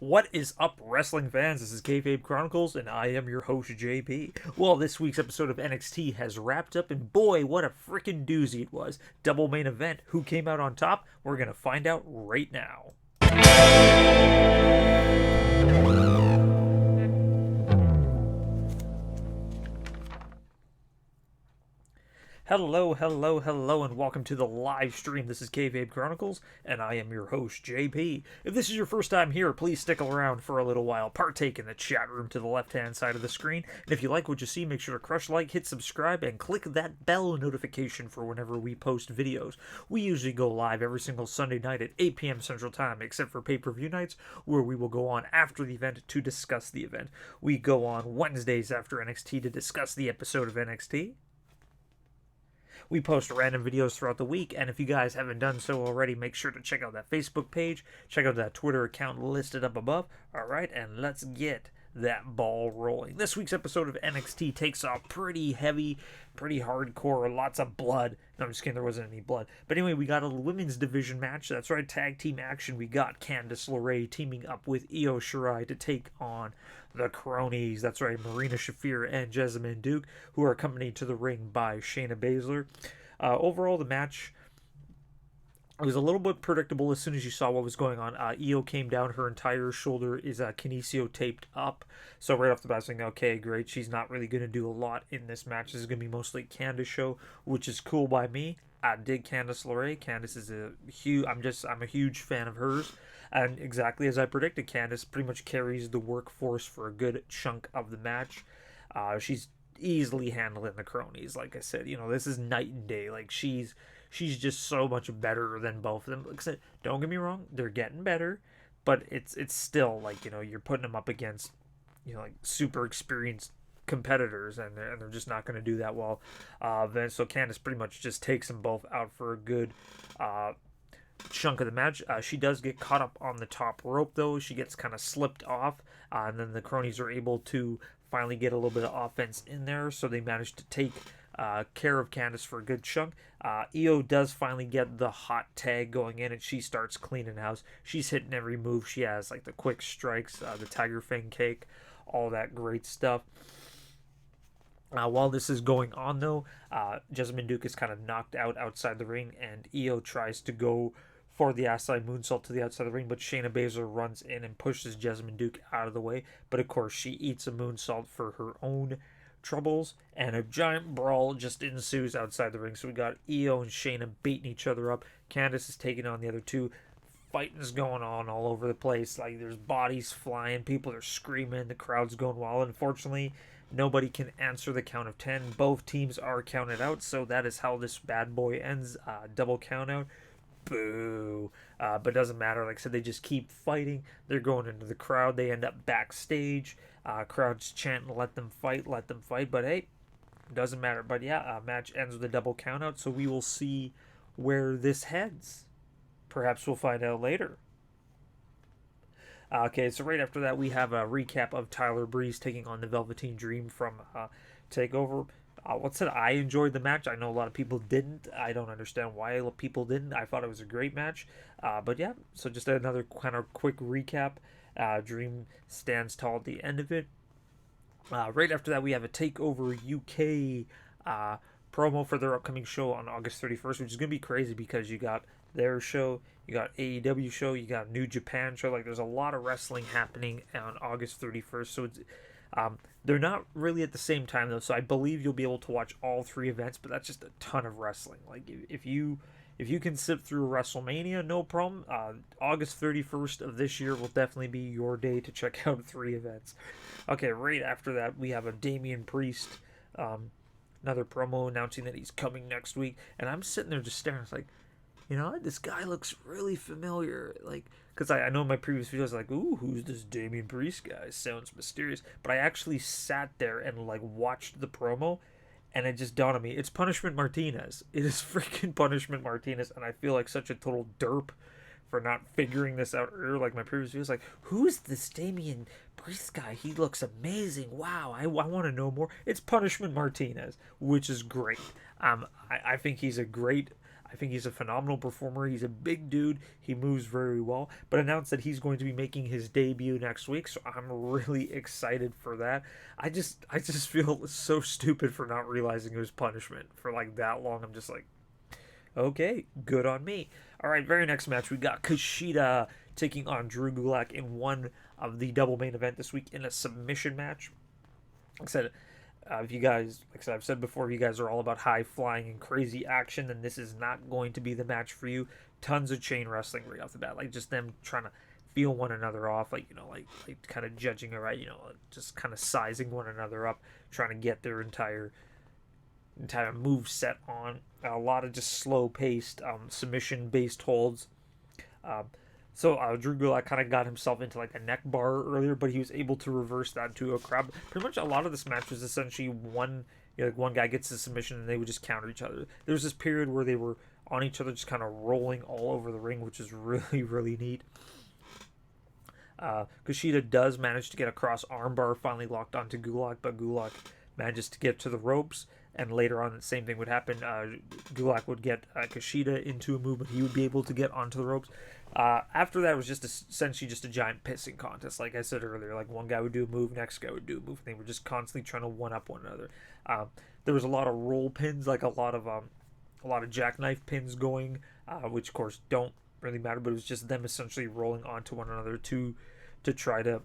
What is up, wrestling fans? This is Kayfabe Chronicles, and I am your host, JP. Well, this week's episode of NXT has wrapped up, and boy, what a freaking doozy it was. Double main event. Who came out on top? We're going to find out right now. Hello, and welcome to the live stream. This is Kayfabe Chronicles, and I am your host, JP. If this is your first time here, please stick around for a little while. Partake in the chat room to the left-hand side of the screen. And if you like what you see, make sure to crush like, hit subscribe, and click that bell notification for whenever we post videos. We usually go live every single Sunday night at 8 p.m. Central Time, except for pay-per-view nights, where we will go on after the event to discuss the event. We go on Wednesdays after NXT to discuss the episode of NXT. We post random videos throughout the week, and if you guys haven't done so already, make sure to check out that Facebook page, check out that Twitter account listed up above. Alright, and let's get that ball rolling. This week's episode of NXT takes off pretty heavy, pretty hardcore, lots of blood. No, I'm just kidding, there wasn't any blood. But anyway, we got a women's division match. That's right, tag team action. We got Candice LeRae teaming up with Io Shirai to take on the Cronies. That's right, Marina Shafir and Jessamine Duke, who are accompanied to the ring by Shayna Baszler. Overall, the match, it was a little bit predictable as soon as you saw what was going on. Io came down, her entire shoulder is kinesio taped up. So right off the bat, I was thinking, okay, great, she's not really going to do a lot in this match. This is going to be mostly Candice show, which is cool by me. I dig Candice LeRae. Candice is I'm a huge fan of hers. And exactly as I predicted, Candice pretty much carries the workforce for a good chunk of the match. She's easily handling the Cronies. Like I said, this is night and day. Like she's just so much better than both of them. Like I said, don't get me wrong, they're getting better, but it's still like, you're putting them up against, like super experienced competitors, and they're just not going to do that well. Then so Candice pretty much just takes them both out for a good chunk of the match. She does get caught up on the top rope though. She gets kind of slipped off, and then the Cronies are able to finally get a little bit of offense in there, so they managed to take care of Candice for a good chunk. Io does finally get the hot tag going in, and she starts cleaning house. She's hitting every move she has, like the quick strikes, the Tiger Fang Cake, all that great stuff. While this is going on though, Jessamine Duke is kind of knocked out outside the ring, and Io tries to go for the outside moonsault to the outside of the ring, but Shayna Baszler runs in and pushes Jessamine Duke out of the way. But of course, she eats a moonsault for her own troubles, and a giant brawl just ensues outside the ring. So we got Io and Shayna beating each other up. Candice is taking on the other two. Fighting's going on all over the place. Like, there's bodies flying, people are screaming, the crowd's going wild. Unfortunately, nobody can answer the count of 10. Both teams are counted out, so that is how this bad boy ends. Double count out. Boo. But it doesn't matter. Like I said, they just keep fighting. They're going into the crowd. They end up backstage. Crowd's chanting, let them fight. But hey, it doesn't matter. But yeah, match ends with a double count out, so we will see where this heads. Perhaps we'll find out later. Okay, so right after that, we have a recap of Tyler Breeze taking on the Velvetine Dream from TakeOver. What said, I enjoyed the match. I know a lot of people didn't. I don't understand why people didn't. I thought it was a great match. But yeah, so just another kind of quick recap. Dream stands tall at the end of it. Right after that, we have a TakeOver UK promo for their upcoming show on August 31st, which is going to be crazy because you got their show, you got AEW show, you got New Japan show. Like, there's a lot of wrestling happening on August 31st. So it's they're not really at the same time though, so I believe you'll be able to watch all three events, but that's just a ton of wrestling. Like, if you can sit through WrestleMania, no problem. August 31st of this year will definitely be your day to check out three events. Okay, right after that, we have a Damien Priest, another promo announcing that he's coming next week, and I'm sitting there just staring. It's like, this guy looks really familiar. Like, because I know in my previous videos, like, ooh, who's this Damien Priest guy? Sounds mysterious. But I actually sat there and, like, watched the promo, and it just dawned on me. It's Punishment Martinez. It is freaking Punishment Martinez, and I feel like such a total derp for not figuring this out earlier. Like, my previous videos, like, who's this Damien Priest guy? He looks amazing. Wow, I want to know more. It's Punishment Martinez, which is great. I think he's a great I think he's a phenomenal performer. He's a big dude. He moves very well. But announced that he's going to be making his debut next week, so I'm really excited for that. I just feel so stupid for not realizing it was punishment for like that long. I'm just like, okay, good on me. All right, very next match we got Kishida taking on Drew Gulak in one of the double main event this week in a submission match. Like I said, if you guys, like I said, I've said before, if you guys are all about high flying and crazy action, then this is not going to be the match for you. Tons of chain wrestling right off the bat, like just them trying to feel one another off, like like kind of judging it, right? Just kind of sizing one another up, trying to get their entire move set on. A lot of just slow paced submission based holds. Um, so Drew Gulak kind of got himself into like a neck bar earlier, but he was able to reverse that to a crab. Pretty much a lot of this match was essentially like one guy gets the submission and they would just counter each other. There was this period where they were on each other, just kind of rolling all over the ring, which is really, really neat. Kushida does manage to get a cross armbar finally locked onto Gulak, but Gulak manages to get to the ropes. And later on, the same thing would happen. Gulak would get Kishida into a movement. He would be able to get onto the ropes. After that, it was just essentially just a giant pissing contest. Like I said earlier, like one guy would do a move, next guy would do a move. And they were just constantly trying to one up one another. There was a lot of roll pins, like a lot of jackknife pins going, which of course don't really matter. But it was just them essentially rolling onto one another to try to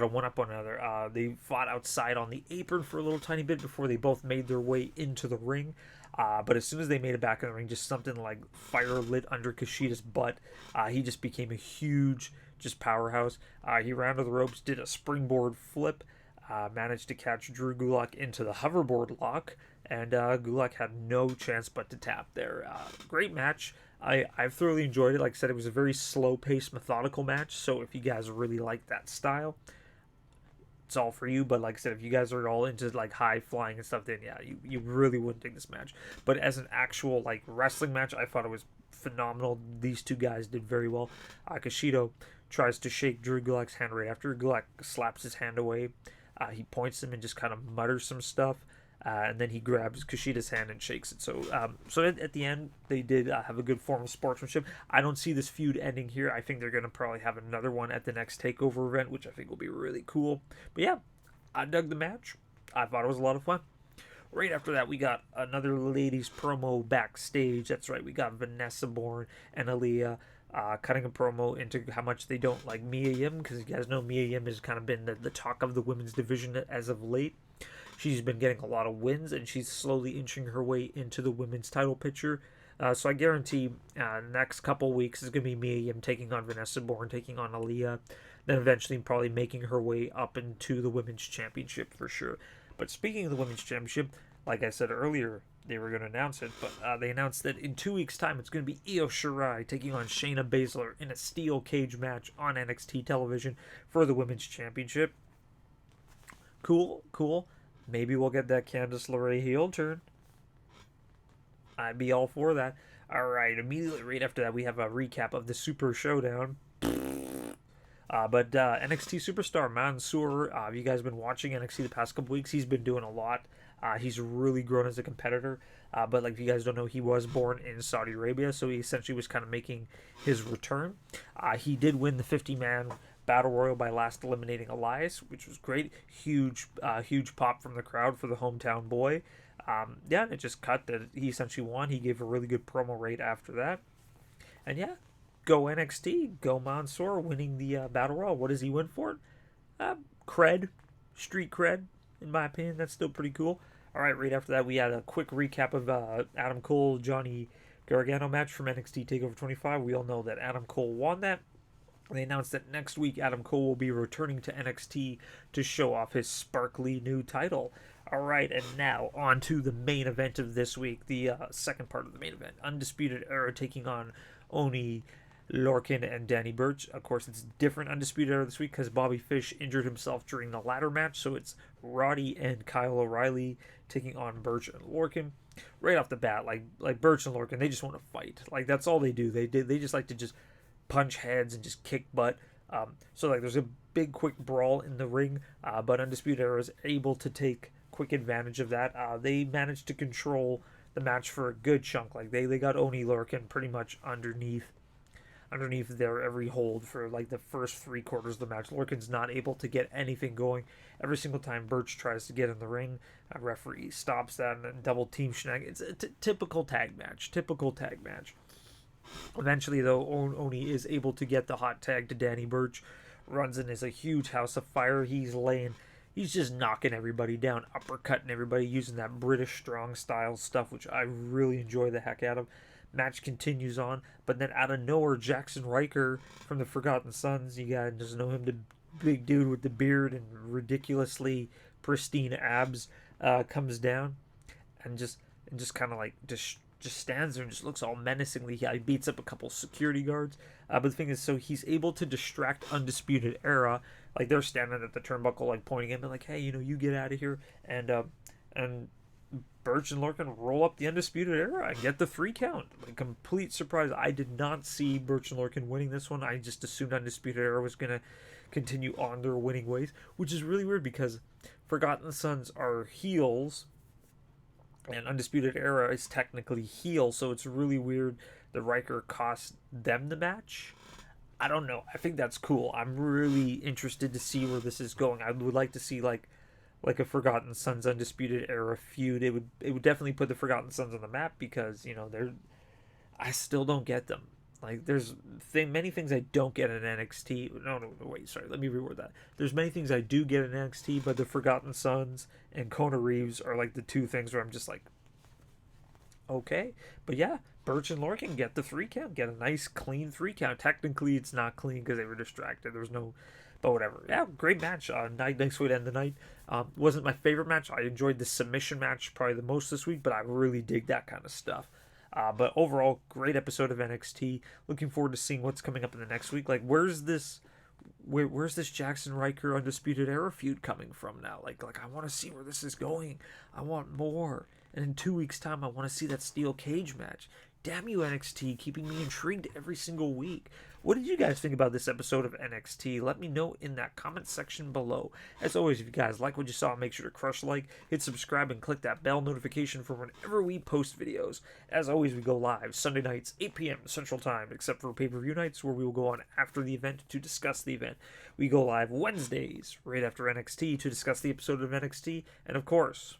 one up one another. They fought outside on the apron for a little tiny bit before they both made their way into the ring. But as soon as they made it back in the ring, just something like fire lit under Kushida's butt. He just became a huge just powerhouse. He ran to the ropes, did a springboard flip, managed to catch Drew Gulak into the hoverboard lock, and Gulak had no chance but to tap there. Great match. I've thoroughly enjoyed it. Like I said, it was a very slow-paced, methodical match, so if you guys really like that style, it's all for you. But like I said, if you guys are all into like high-flying and stuff, then yeah, you really wouldn't dig this match. But as an actual like wrestling match, I thought it was phenomenal. These two guys did very well. Kushida tries to shake Drew Gulak's hand right after. Gulak slaps his hand away. He points him and just kind of mutters some stuff. And then he grabs Kushida's hand and shakes it. So at the end, they did have a good form of sportsmanship. I don't see this feud ending here. I think they're going to probably have another one at the next TakeOver event, which I think will be really cool. But yeah, I dug the match. I thought it was a lot of fun. Right after that, we got another ladies promo backstage. That's right, we got Vanessa Bourne and Aaliyah cutting a promo into how much they don't like Mia Yim, because you guys know Mia Yim has kind of been the talk of the women's division as of late. She's been getting a lot of wins, and she's slowly inching her way into the women's title picture. So I guarantee next couple weeks is going to be Mia Yim taking on Vanessa Bourne, taking on Aaliyah, then eventually probably making her way up into the women's championship for sure. But speaking of the women's championship, like I said earlier, they were going to announce it, but they announced that in 2 weeks' time it's going to be Io Shirai taking on Shayna Baszler in a steel cage match on NXT television for the women's championship. Cool. Maybe we'll get that Candice LeRae heel turn. I'd be all for that. Alright, immediately right after that, we have a recap of the Super Showdown. But NXT superstar Mansoor, you guys have been watching NXT the past couple weeks. He's been doing a lot. He's really grown as a competitor. But like if you guys don't know, he was born in Saudi Arabia, so he essentially was kind of making his return. He did win the 50-man Battle Royal by last eliminating Elias, which was great. Huge pop from the crowd for the hometown boy. And it just cut that he essentially won. He gave a really good promo rate after that. And yeah, go NXT, go Mansoor winning the Battle Royal. What does he win for it? Cred, street cred, in my opinion. That's still pretty cool. All right, right after that, we had a quick recap of Adam Cole, Johnny Gargano match from NXT TakeOver 25. We all know that Adam Cole won that. They announced that next week Adam Cole will be returning to NXT to show off his sparkly new title. Alright, and now on to the main event of this week, the second part of the main event. Undisputed Era taking on Oni Lorcan and Danny Burch. Of course, it's different Undisputed Era this week because Bobby Fish injured himself during the ladder match, so it's Roddy and Kyle O'Reilly taking on Burch and Lorcan. Right off the bat, like Burch and Lorcan, they just want to fight. Like, that's all they do. They just like to just punch heads and just kick butt. So like there's a big quick brawl in the ring, but Undisputed Era is able to take quick advantage of that. They managed to control the match for a good chunk. Like they got Oni Lorcan pretty much underneath their every hold for like the first 3 quarters of the match. Lorcan's not able to get anything going. Every single time Birch tries to get in the ring, a referee stops that and then double team shenanigans. It's a typical tag match. Eventually, though, Oni is able to get the hot tag to Danny Birch. Runs in as a huge house of fire. He's just knocking everybody down, uppercutting everybody, using that British strong style stuff, which I really enjoy the heck out of. Match continues on, but then out of nowhere, Jackson Riker from the Forgotten Sons, you guys just know him, the big dude with the beard and ridiculously pristine abs, comes down and just kind of like just stands there and just looks all menacingly. He beats up a couple security guards. But the thing is, so he's able to distract Undisputed Era. Like they're standing at the turnbuckle, like pointing at him, like, "Hey, you get out of here." And Birch and Lorcan roll up the Undisputed Era and get the 3 count. Like, complete surprise. I did not see Birch and Lorcan winning this one. I just assumed Undisputed Era was gonna continue on their winning ways, which is really weird because Forgotten Sons are heels and Undisputed Era is technically heel, so it's really weird that Riker cost them the match. I don't know. I think that's cool. I'm really interested to see where this is going. I would like to see like a Forgotten Sons Undisputed Era feud. It would definitely put the Forgotten Sons on the map because I still don't get them. Like there's many things I don't get in NXT. No, wait, sorry. Let me reword that. There's many things I do get in NXT, but the Forgotten Sons and Kona Reeves are like the 2 things where I'm just like, okay. But yeah, Birch and Lorcan get the 3 count, get a nice clean 3 count. Technically, it's not clean because they were distracted. There was no, but whatever. Yeah, great match. Nice way to end the night. Wasn't my favorite match. I enjoyed the submission match probably the most this week, but I really dig that kind of stuff. But overall, great episode of NXT. Looking forward to seeing what's coming up in the next week. Like, where's this Jackson Riker Undisputed Era feud coming from now? Like I want to see where this is going. I want more. And in 2 weeks' time, I want to see that steel cage match. Damn you, NXT, keeping me intrigued every single week. What did you guys think about this episode of NXT? Let me know in that comment section below. As always, if you guys like what you saw, make sure to crush like, hit subscribe, and click that bell notification for whenever we post videos. As always, we go live Sunday nights, 8 p.m. Central Time, except for pay-per-view nights, where we will go on after the event to discuss the event. We go live Wednesdays, right after NXT, to discuss the episode of NXT. And of course,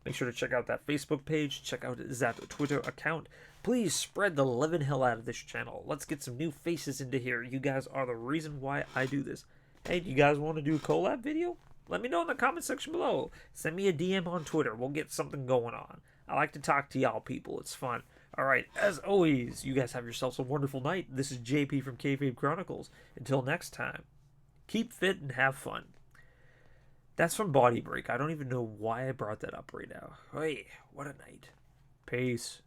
make sure to check out that Facebook page, check out that Twitter account. Please spread the living hell out of this channel. Let's get some new faces into here. You guys are the reason why I do this. Hey, do you guys want to do a collab video? Let me know in the comment section below. Send me a DM on Twitter. We'll get something going on. I like to talk to y'all people. It's fun. Alright, as always, you guys have yourselves a wonderful night. This is JP from Kayfabe Chronicles. Until next time, keep fit and have fun. That's from Body Break. I don't even know why I brought that up right now. Hey, what a night. Peace.